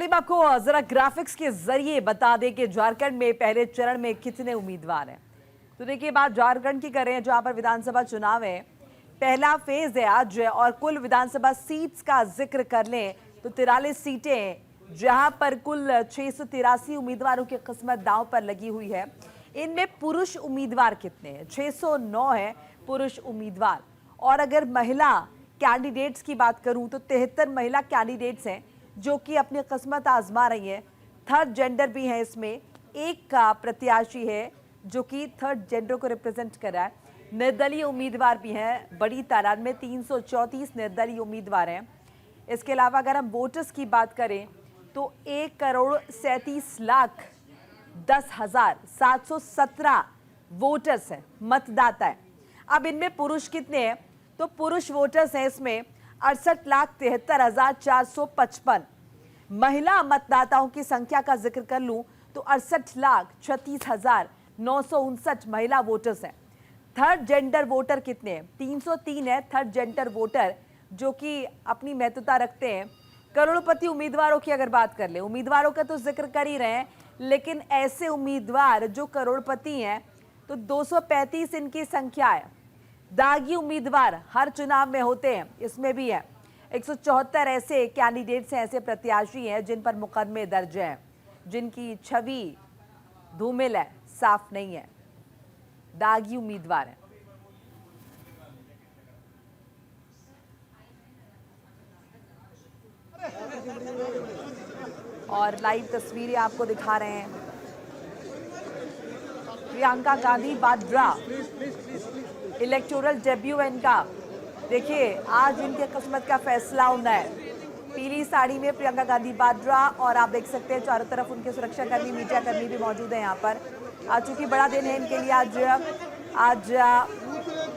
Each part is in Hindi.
चलिए मैं आपको जरा ग्राफिक्स के जरिए बता दें कि झारखंड में पहले चरण में कितने उम्मीदवार हैं। तो देखिए बात झारखंड की कर रहे हैं जहां पर विधानसभा चुनाव है, पहला फेज है आज और कुल विधानसभा सीट्स का जिक्र कर लें तो 43 सीटें हैं जहां पर कुल 683 उम्मीदवारों की किस्मत दांव पर लगी हुई है। इनमें पुरुष उम्मीदवार कितने हैं? 609 है पुरुष उम्मीदवार। और अगर महिला कैंडिडेट्स की बात करूं तो 73 महिला कैंडिडेट्स हैं जो कि अपनी किस्मत आजमा रही है। थर्ड जेंडर भी है, इसमें एक का प्रत्याशी है जो कि थर्ड जेंडर को रिप्रेजेंट कर रहा है। निर्दलीय उम्मीदवार भी हैं बड़ी तादाद में, 334 निर्दलीय उम्मीदवार हैं। इसके अलावा अगर हम वोटर्स की बात करें तो 1,37,10,717 वोटर्स हैं, मतदाता है। अब इनमें पुरुष कितने हैं? तो पुरुष वोटर्स हैं इसमें 68,73,455। महिला मतदाताओं की संख्या का जिक्र कर लूं तो 68,36,959 महिला वोटर्स हैं। थर्ड जेंडर वोटर कितने हैं? 303 है थर्ड जेंडर वोटर जो कि अपनी महत्वता रखते हैं। करोड़पति उम्मीदवारों की अगर बात कर ले, उम्मीदवारों का तो जिक्र कर ही रहे हैं, लेकिन ऐसे उम्मीदवार जो करोड़पति हैं तो 235 इनकी संख्या है। दागी उम्मीदवार हर चुनाव में होते हैं, इसमें भी है। 174 ऐसे कैंडिडेट्स हैं, ऐसे प्रत्याशी हैं जिन पर मुकदमे दर्ज हैं, जिनकी छवि धूमिल है, साफ नहीं है, दागी उम्मीदवार हैं। और लाइव तस्वीरें आपको दिखा रहे हैं। प्रियंका गांधी वाड्रा इलेक्टोरल डेब्यू है इनका। देखिए आज इनके किस्मत का फैसला होना है। पीली साड़ी में प्रियंका गांधी वाड्रा और आप देख सकते हैं चारों तरफ उनके सुरक्षा कर्मी, मीडिया कर्मी भी मौजूद है यहाँ पर। आज चूंकि बड़ा दिन है इनके लिए, आज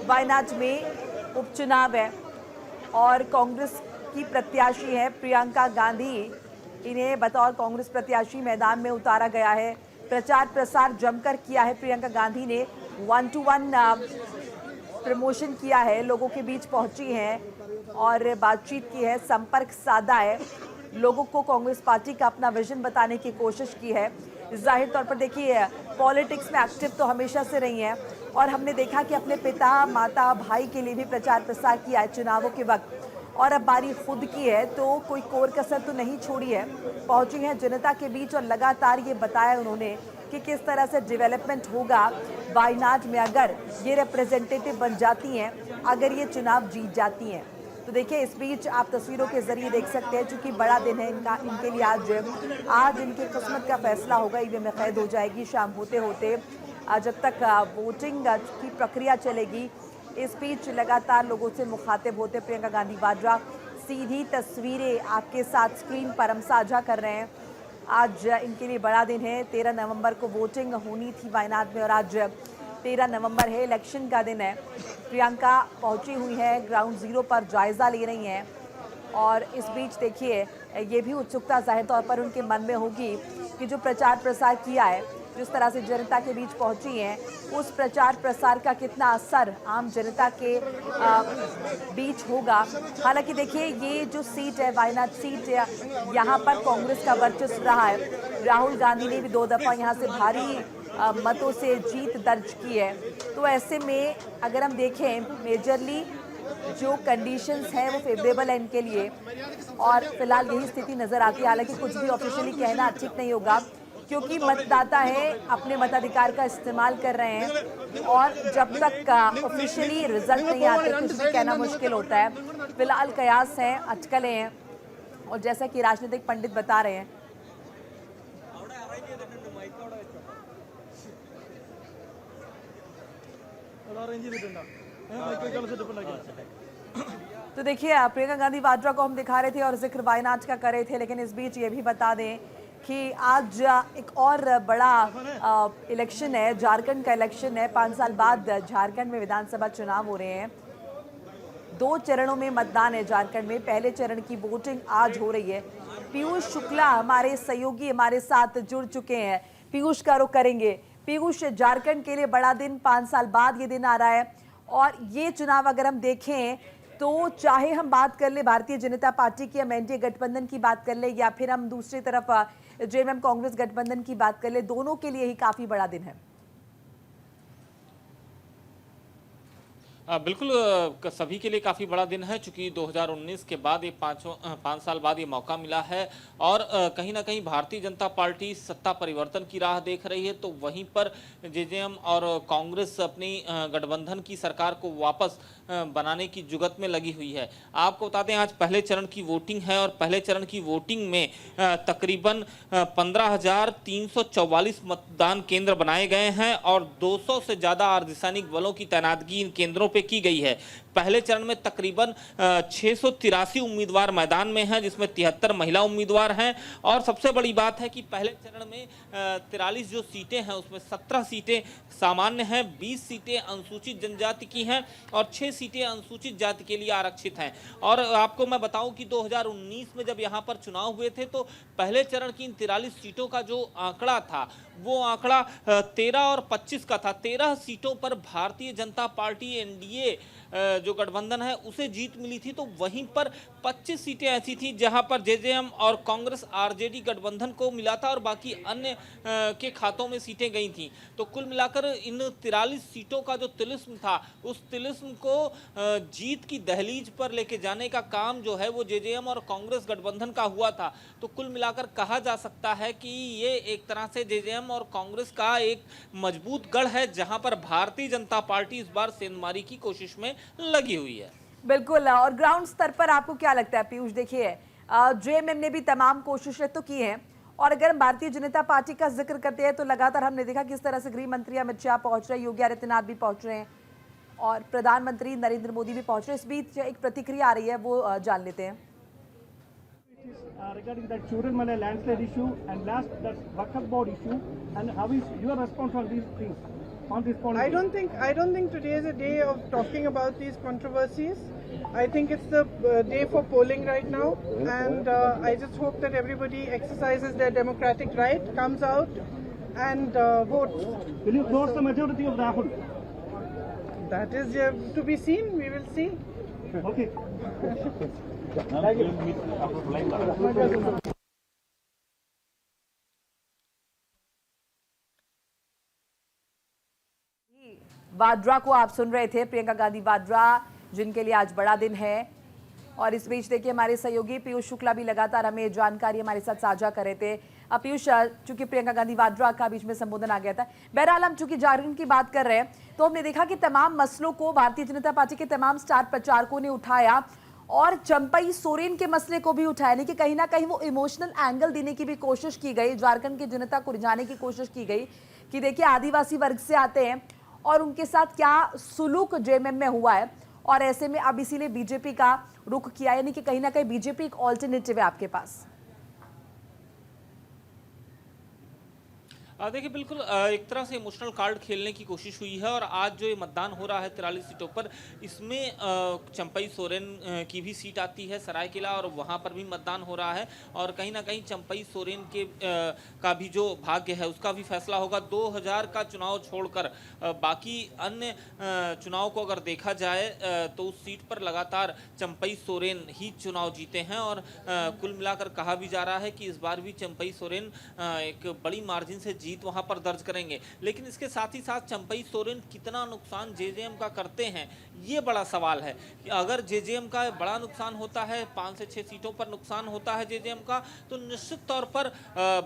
वायनाड में उपचुनाव है और कांग्रेस की प्रत्याशी है प्रियंका गांधी। इन्हें बतौर कांग्रेस प्रत्याशी मैदान में उतारा गया है। प्रचार प्रसार जमकर किया है प्रियंका गांधी ने, 1-to-1 प्रमोशन किया है, लोगों के बीच पहुंची हैं और बातचीत की है, संपर्क साधा है, लोगों को कांग्रेस पार्टी का अपना विजन बताने की कोशिश की है। जाहिर तौर पर देखिए पॉलिटिक्स में एक्टिव तो हमेशा से रही हैं और हमने देखा कि अपने पिता, माता, भाई के लिए भी प्रचार प्रसार किया है चुनावों के वक्त, और अब बारी खुद की है तो कोई कोर कसर तो नहीं छोड़ी है। पहुंची हैं जनता के बीच और लगातार ये बताया उन्होंने कि किस तरह से डेवलपमेंट होगा वायनाड में अगर ये रिप्रेजेंटेटिव बन जाती हैं, अगर ये चुनाव जीत जाती हैं। तो देखिए इस बीच आप तस्वीरों के जरिए देख सकते हैं, चूंकि बड़ा दिन है इनके लिए आज इनकी किस्मत का फैसला होगा। ईवीएम में कैद हो जाएगी शाम होते होते, जब तक वोटिंग की प्रक्रिया चलेगी। इस बीच लगातार लोगों से मुखातिब होते प्रियंका गांधी वाड्रा। सीधी तस्वीरें आपके साथ स्क्रीन पर हम साझा कर रहे हैं। आज इनके लिए बड़ा दिन है। 13 नवंबर को वोटिंग होनी थी वायनाड में और आज 13 नवंबर है, इलेक्शन का दिन है। प्रियंका पहुंची हुई है, ग्राउंड जीरो पर जायजा ले रही हैं और इस बीच देखिए ये भी उत्सुकता जाहिर तौर पर उनके मन में होगी कि जो प्रचार प्रसार किया है, जिस तरह से जनता के बीच पहुंची हैं, उस प्रचार प्रसार का कितना असर आम जनता के बीच होगा। हालांकि देखिए ये जो सीट है वायनाड सीट है, यहाँ पर कांग्रेस का वर्चस्व रहा है। राहुल गांधी ने भी 2 दफ़ा यहाँ से भारी मतों से जीत दर्ज की है। तो ऐसे में अगर हम देखें मेजरली जो कंडीशंस हैं वो फेवरेबल है इनके लिए और फिलहाल यही स्थिति नज़र आती है। हालांकि कुछ भी ऑफिशियली कहना ठीक नहीं होगा क्योंकि मतदाता है अपने मताधिकार का इस्तेमाल कर रहे हैं और जब तक ऑफिशियली रिजल्ट नहीं आते कुछ भी कहना मुश्किल होता है। फिलहाल कयास हैं, अटकलें हैं और जैसा कि राजनीतिक पंडित बता रहे हैं तो देखिए प्रियंका गांधी वाड्रा को हम दिखा रहे थे और जिक्र वायनाड का कर रहे थे, लेकिन इस बीच ये भी बता दें कि आज एक और बड़ा इलेक्शन है, झारखंड का इलेक्शन है। 5 साल बाद झारखंड में विधानसभा चुनाव हो रहे हैं। 2 चरणों में मतदान है झारखंड में। पहले चरण की वोटिंग आज हो रही है। पीयूष शुक्ला हमारे सहयोगी हमारे साथ जुड़ चुके हैं, पीयूष का रुख करेंगे। पीयूष, झारखंड के लिए बड़ा दिन, 5 साल बाद ये दिन आ रहा है और ये चुनाव अगर हम देखें तो चाहे हम बात कर ले भारतीय जनता पार्टी की, हम एनडीए गठबंधन की बात कर ले, या फिर हम दूसरी तरफ जेएमएम कांग्रेस गठबंधन की बात कर ले, दोनों के लिए ही काफी बड़ा दिन है। बिल्कुल सभी के लिए काफ़ी बड़ा दिन है, चूंकि 2019 के बाद ये 5 साल बाद ये मौका मिला है और कहीं ना कहीं भारतीय जनता पार्टी सत्ता परिवर्तन की राह देख रही है, तो वहीं पर जेजेएम और कांग्रेस अपनी गठबंधन की सरकार को वापस बनाने की जुगत में लगी हुई है। आपको बता दें आज पहले चरण की वोटिंग है और पहले चरण की वोटिंग में तकरीबन 15,344 मतदान केंद्र बनाए गए हैं और 200 से ज़्यादा अर्धसैनिक बलों की तैनातगी इन केंद्रों पे की गई है। पहले चरण में तकरीबन 683 उम्मीदवार मैदान में हैं, जिसमें 73 महिला उम्मीदवार हैं और सबसे बड़ी बात है कि पहले चरण में 43 जो सीटें हैं उसमें 17 सीटें सामान्य हैं, 20 सीटें अनुसूचित जनजाति की हैं और 6 सीटें अनुसूचित जाति के लिए आरक्षित हैं। और आपको मैं बताऊं कि 2019 में जब यहां पर चुनाव हुए थे तो पहले चरण की इन 43 सीटों का जो आंकड़ा था वो आंकड़ा 13 और 25 का था। 13 सीटों पर भारतीय जनता पार्टी एनडीए जो गठबंधन है उसे जीत मिली थी, तो वहीं पर 25 सीटें ऐसी थी जहां पर जेजेएम और कांग्रेस आरजेडी गठबंधन को मिला था और बाकी अन्य के खातों में सीटें गई थी। तो कुल मिलाकर इन 43 सीटों का जो तिलिस्म था उस तिलिस्म को जीत की दहलीज पर लेके जाने का काम जो है वो जेजेएम और कांग्रेस गठबंधन का हुआ था। तो कुल मिलाकर कहा जा सकता है कि ये एक तरह से जेजेएम और कांग्रेस का एक मजबूत गढ़ है जहां पर भारतीय जनता पार्टी इस बार सेंधमारी की कोशिश में लगी हुई है। बिल्कुल। और ग्राउंड स्तर पर आपको क्या लगता है पीयूष? देखिए जेएमएम ने भी तमाम कोशिशें तो की हैं और अगर हम भारतीय जनता पार्टी का जिक्र करते हैं तो लगातार हमने देखा किस तरह से गृह मंत्री अमित शाह पहुंच रहे हैं, योगी आदित्यनाथ भी पहुंच रहे हैं और प्रधानमंत्री नरेंद्र मोदी भी पहुंच रहे हैं। इस बीच एक प्रतिक्रिया आ रही है, वो जान लेते हैं। Regarding that Churalmala landslide issue and last that Waqf board issue, and how is your response on these things, on this policy? I don't think today is a day of talking about these controversies. I think it's the day for polling right now, and I just hope that everybody exercises their democratic right, comes out and votes. Will you force the majority of Rahul? That is to be seen. We will see. Okay. Vadra को आप सुन रहे थे, प्रियंका गांधी वाड्रा, जिनके लिए आज बड़ा दिन है। और इस बीच देखिए हमारे सहयोगी पीयूष शुक्ला भी लगातार हमें जानकारी हमारे साथ साझा कर रहे थे। अब पीयूष, चूंकि प्रियंका गांधी वाड्रा का बीच में संबोधन आ गया था, बहरहाल हम चूंकि झारखंड की बात कर रहे हैं तो हमने देखा कि तमाम मसलों को भारतीय जनता पार्टी के तमाम स्टार प्रचारकों ने उठाया और चंपई सोरेन के मसले को भी उठाया, यानी कि कहीं ना कहीं वो इमोशनल एंगल देने की भी कोशिश की गई, झारखंड की जनता को रिझाने की कोशिश की गई कि देखिए आदिवासी वर्ग से आते हैं और उनके साथ क्या सुलूक जेएमएम में हुआ है और ऐसे में अब इसीलिए बीजेपी का रुख किया, यानी कि कहीं ना कहीं बीजेपी एक ऑल्टरनेटिव है आपके पास। देखिए बिल्कुल एक तरह से इमोशनल कार्ड खेलने की कोशिश हुई है और आज जो ये मतदान हो रहा है 43 सीटों पर, इसमें चंपई सोरेन की भी सीट आती है सरायकेला और वहाँ पर भी मतदान हो रहा है और कहीं ना कहीं चंपई सोरेन के का भी जो भाग्य है उसका भी फैसला होगा। 2000 का चुनाव छोड़कर बाकी अन्य चुनाव को अगर देखा जाए तो उस सीट पर लगातार चंपई सोरेन ही चुनाव जीते हैं और कुल मिलाकर कहा भी जा रहा है कि इस बार भी चंपई सोरेन एक बड़ी मार्जिन से जीत वहां पर दर्ज करेंगे। लेकिन इसके साथ ही साथ चंपई सोरेन कितना नुकसान जेजेएम का करते हैं ये बड़ा सवाल है कि अगर जेजेएम का बड़ा नुकसान होता है, 5 से 6 सीटों पर नुकसान होता है जेजेएम का, तो निश्चित तौर पर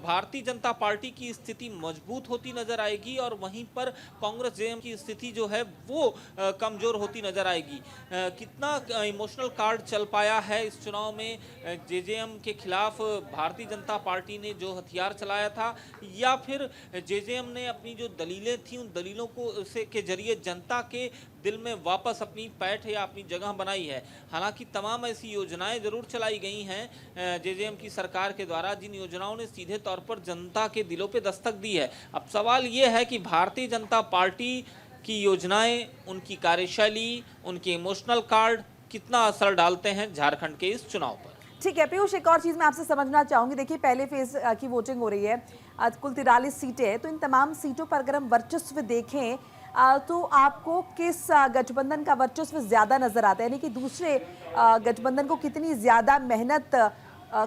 भारतीय जनता पार्टी की स्थिति मजबूत होती नजर आएगी और वहीं पर कांग्रेस जेएम की स्थिति जो है वो कमजोर होती नजर आएगी। कितना इमोशनल कार्ड चल पाया है इस चुनाव में जेजेएम के खिलाफ भारतीय जनता पार्टी ने जो हथियार चलाया था, या फिर जेजेएम ने अपनी जो दलीलें थी उन दलीलों को से के जरिए जनता के दिल में वापस अपनी पैठ या अपनी जगह बनाई है। हालांकि तमाम ऐसी योजनाएं जरूर चलाई गई हैं जेजेएम की सरकार के द्वारा जिन योजनाओं ने सीधे तौर पर जनता के दिलों पे दस्तक दी है। अब सवाल ये है कि भारतीय जनता पार्टी की योजनाएं, उनकी कार्यशैली, उनके इमोशनल कार्ड कितना असर डालते हैं झारखंड के इस चुनाव पर। ठीक है पीयूष, एक और चीज़ मैं आपसे समझना चाहूँगी। देखिए पहले फेज की वोटिंग हो रही है, आज कुल 43 सीटें हैं, तो इन तमाम सीटों पर अगर हम वर्चस्व देखें तो आपको किस गठबंधन का वर्चस्व ज्यादा नजर आता है, यानी कि दूसरे गठबंधन को कितनी ज्यादा मेहनत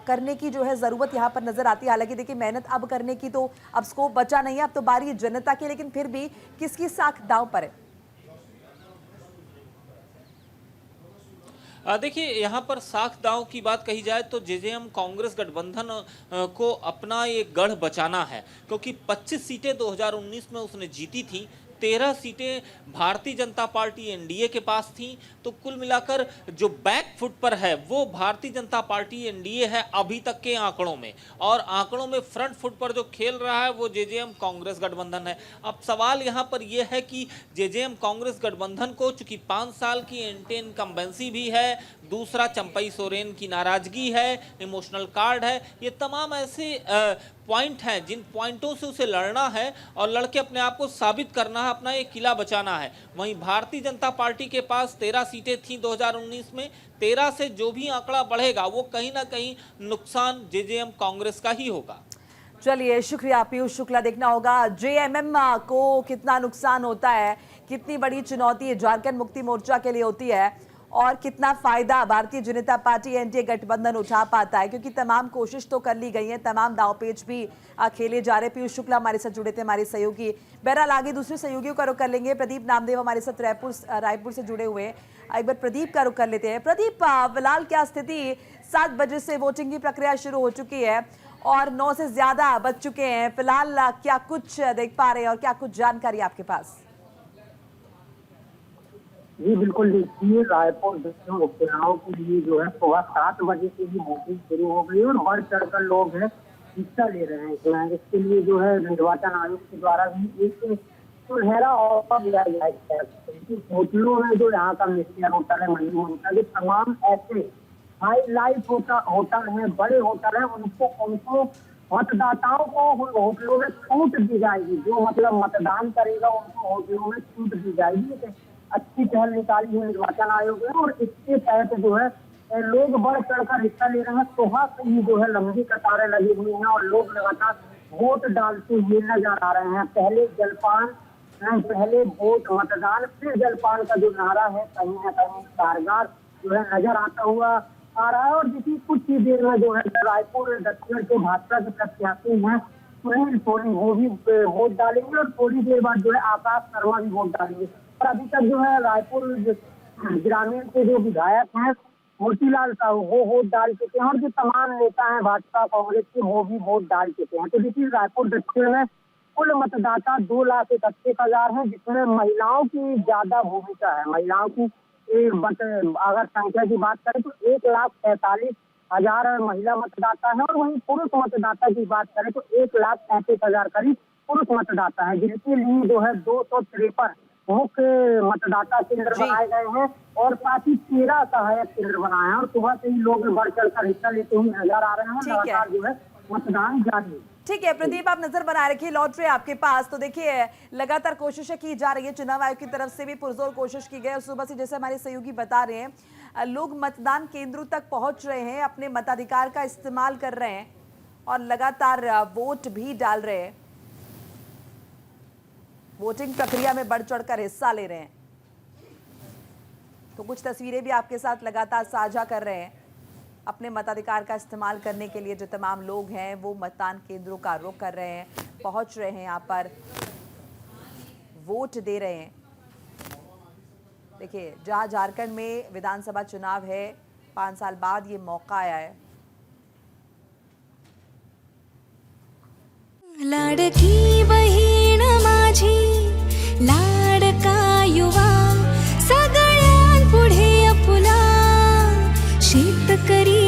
करने की जो है जरूरत यहाँ पर नजर आती है? हालांकि देखिए मेहनत अब करने की तो अब स्कोप बचा नहीं है, अब तो बारी है जनता की, लेकिन फिर भी किसकी साख दांव पर है? देखिए यहाँ पर साख दांव की बात कही जाए तो जेजेएम कांग्रेस गठबंधन को अपना ये गढ़ बचाना है, क्योंकि 25 सीटें 2019 में उसने जीती थी, 13 सीटें भारतीय जनता पार्टी एनडीए के पास थी। तो कुल मिलाकर जो बैक फुट पर है वो भारतीय जनता पार्टी एनडीए है अभी तक के आंकड़ों में, और आंकड़ों में फ्रंट फुट पर जो खेल रहा है वो जेजेएम कांग्रेस गठबंधन है। अब सवाल यहाँ पर यह है कि जेजेएम कांग्रेस गठबंधन को चूंकि 5 साल की एंटी इनकम्बेंसी भी है, दूसरा चंपई सोरेन की नाराजगी है, इमोशनल कार्ड है, ये तमाम ऐसे पॉइंट हैं जिन पॉइंटों से उसे लड़ना है और लड़के अपने आप को साबित करना है, अपना एक किला बचाना है। वहीं भारतीय जनता पार्टी के पास 13 सीटें थीं 2019 में, 13 से जो भी आंकड़ा बढ़ेगा वो कहीं ना कहीं नुकसान जेजेएम कांग्रेस का ही होगा। चलिए शुक्रिया पीयूष शुक्ला। देखना होगा जेएमएम को कितना नुकसान होता है, कितनी बड़ी चुनौती झारखंड मुक्ति मोर्चा के लिए होती है और कितना फायदा भारतीय जनता पार्टी एनडीए गठबंधन उठा पाता है, क्योंकि तमाम कोशिश तो कर ली गई है, तमाम दांवपेच भी खेले जा रहे। पीयूष शुक्ला हमारे साथ जुड़े थे, हमारे सहयोगी। बहरहाल आगे दूसरे सहयोगियों का रुख कर लेंगे। प्रदीप नामदेव हमारे साथ रायपुर से जुड़े हुए, एक बार प्रदीप का रुख कर लेते हैं। प्रदीप, फिलहाल क्या स्थिति? 7 बजे से वोटिंग की प्रक्रिया शुरू हो चुकी है और 9 से ज्यादा बज चुके हैं। फिलहाल क्या कुछ देख पा रहे हैं और क्या कुछ जानकारी आपके पास? जी बिल्कुल, देखिए रायपुर विधानसभा उपचुनाव के लिए जो है सुबह 7 बजे से ही वोटिंग शुरू हो गई और बढ़ चढ़कर लोग है हिस्सा ले रहे हैं। इसके लिए जो है निर्वाचन आयोग के द्वारा भी एक सुनहरा ऑफर दिया गया है। होटलों में जो यहाँ का मिस्टर होटल है, मंडी होटल है, तमाम ऐसे हाई लाइफ होटल है, बड़े होटल है, उनको मतदाताओं को होटलों में छूट दी जाएगी। जो मतलब मतदान करेगा उनको होटलों में छूट दी जाएगी। अच्छी पहल निकाली है निर्वाचन आयोग ने और इसके तहत जो है लोग बढ़ चढ़कर हिस्सा ले रहे हैं। सुबह से ही जो है लंबी कतारें लगी हुई हैं और लोग लगातार वोट डालते हुए नजर आ रहे हैं। पहले जलपान, पहले वोट, मतदान, फिर जलपान का जो नारा है कहीं ना कहीं कारगर जो है नजर आता हुआ आ रहा है। और देखिए कुछ ही देर में जो है रायपुर दक्षिण के भाजपा के प्रत्याशी हैं सुनील सोनी, वो भी वोट डालेंगे और थोड़ी देर बाद जो है आकाश शर्मा भी वोट डालेंगे। और अभी तक जो है रायपुर ग्रामीण के जो विधायक हैं मोतीलाल साहू वो वोट डाल चुके हैं और जो तमाम नेता हैं भाजपा कांग्रेस के वो भी वोट डाल चुके हैं। तो देखिए रायपुर दक्षिण में कुल मतदाता 2,31,000 हैं, जिसमें महिलाओं की ज्यादा भूमिका है। महिलाओं की अगर संख्या की बात करें तो 1,43,000 महिला मतदाता है और वहीं पुरुष मतदाता की बात करें तो 1,35,000 करीब पुरुष मतदाता है, जिनके लिए जो है 253 मुख्य मतदाता केंद्र बनाए गए हैं और साथ ही 13 सहायक केंद्र बनाए हैं और सुबह से ही लोग बढ़ चढ़कर हिस्सा लेते हुए नजर आ रहे हैं। लगातार जो है मतदान जारी है। ठीक है प्रदीप, आप नजर बनाए रखिए, लौट रहे आपके पास। तो देखिए लगातार कोशिशें की जा रही है, चुनाव आयोग की तरफ से भी पुरजोर कोशिश की गई और सुबह से जैसे हमारे सहयोगी बता रहे हैं लोग मतदान केंद्रों तक पहुंच रहे हैं, अपने मताधिकार का इस्तेमाल कर रहे हैं और लगातार वोट भी डाल रहे हैं, वोटिंग प्रक्रिया में बढ़ चढ़कर हिस्सा ले रहे हैं। तो कुछ तस्वीरें भी आपके साथ लगातार साझा कर रहे हैं। अपने मताधिकार का इस्तेमाल करने के लिए जो तमाम लोग हैं वो मतदान केंद्रों का रुख कर रहे हैं, पहुंच रहे हैं, यहाँ पर वोट दे रहे हैं। देखिए जहां झारखंड में विधानसभा चुनाव है, 5 साल बाद ये मौका आया है। लाडकी बहीण माझी, लाडका युवा, सगळ्यांपुढे आपुला शेतकरी